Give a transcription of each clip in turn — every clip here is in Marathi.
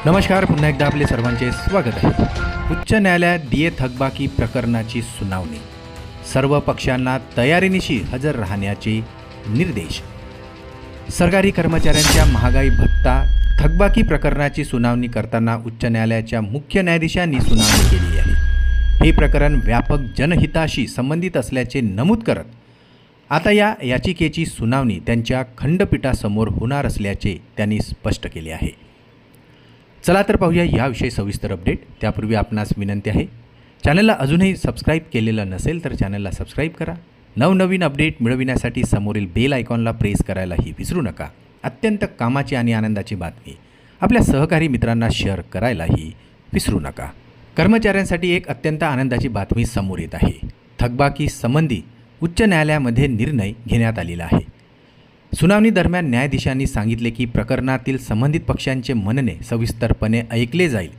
नमस्कार, पुन्हा एकदा आपले सर्वांचे स्वागत आहे. उच्च न्यायालयात डीए थकबाकी प्रकरणाची सुनावणी. सर्व पक्षांना तयारीनिशी हजर राहण्याचे निर्देश. सरकारी कर्मचाऱ्यांच्या महागाई भत्ता थकबाकी प्रकरणाची सुनावणी करताना उच्च न्यायालयाच्या मुख्य न्यायाधीशांनी सुनावणी केली आहे. हे प्रकरण व्यापक जनहिताशी संबंधित असल्याचे नमूद करत आता या याचिकेची सुनावणी त्यांच्या खंडपीठासमोर होणार असल्याचे त्यांनी स्पष्ट केले आहे. चला तर पाहूया याविषयी सविस्तर अपडेट. त्यापूर्वी आपणास विनंती आहे, चॅनलला अजूनही सबस्क्राईब केलेलं नसेल तर चॅनलला सबस्क्राईब करा. नवनवीन अपडेट मिळविण्यासाठी समोरील बेल आयकॉनला प्रेस करायलाही विसरू नका. अत्यंत कामाची आणि आनंदाची बातमी आपल्या सहकारी मित्रांना शेअर करायलाही विसरू नका. कर्मचाऱ्यांसाठी एक अत्यंत आनंदाची बातमी समोर येत आहे. थकबाकी संबंधी उच्च न्यायालयामध्ये निर्णय घेण्यात आलेला आहे. सुनावणी दरम्यान न्यायाधीशांनी सांगितले की प्रकरणातील संबंधित पक्षांचे म्हणणे सविस्तरपणे ऐकले जाईल.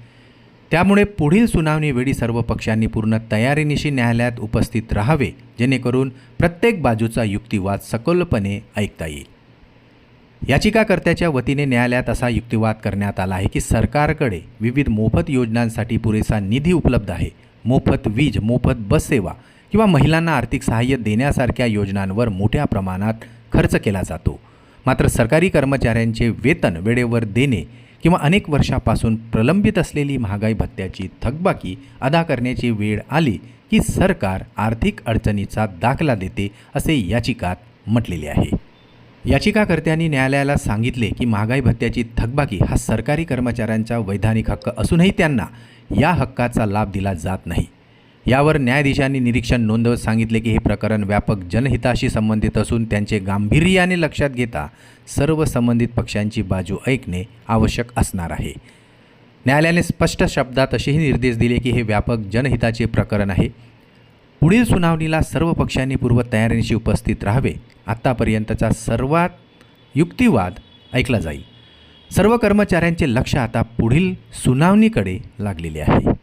त्यामुळे पुढील सुनावणीवेळी सर्व पक्षांनी पूर्ण तयारीनिशी न्यायालयात उपस्थित राहावे, जेणेकरून प्रत्येक बाजूचा युक्तिवाद सखोलपणे ऐकता येईल. याचिकाकर्त्याच्या वतीने न्यायालयात असा युक्तिवाद करण्यात आला आहे की सरकारकडे विविध मोफत योजनांसाठी पुरेसा निधी उपलब्ध आहे. मोफत वीज, मोफत बस सेवा किंवा महिलांना आर्थिक सहाय्य देण्यासारख्या योजनांवर मोठ्या प्रमाणात खर्च केला जातो. मात्र सरकारी कर्मचाऱ्यांचे वेतन वेळेवर देणे किंवा अनेक वर्षापासून प्रलंबित असलेली महागाई भत्त्याची थकबाकी अदा करण्याची वेळ आली की सरकार आर्थिक अडचणीचा दाखला देते, असे याचिकात म्हटलेले आहे. याचिकाकर्त्यांनी न्यायालयाला सांगितले की महागाई भत्त्याची थकबाकी हा सरकारी कर्मचाऱ्यांचा वैधानिक हक्क असूनही त्यांना या हक्काचा लाभ दिला जात नाही. यावर न्यायाधीशांनी निरीक्षण नोंदवत सांगितले की हे प्रकरण व्यापक जनहिताशी संबंधित असून त्यांचे गांभीर्याने लक्षात घेता सर्व संबंधित पक्षांची बाजू ऐकणे आवश्यक असणार आहे. न्यायालयाने स्पष्ट शब्दात असेही निर्देश दिले की हे व्यापक जनहिताचे प्रकरण आहे. पुढील सुनावणीला सर्व पक्षांनी पूर्वतयारीनिशी उपस्थित राहावे. आत्तापर्यंतचा सर्वात युक्तिवाद ऐकला जाईल. सर्व कर्मचाऱ्यांचे लक्ष आता पुढील सुनावणीकडे लागलेले आहे.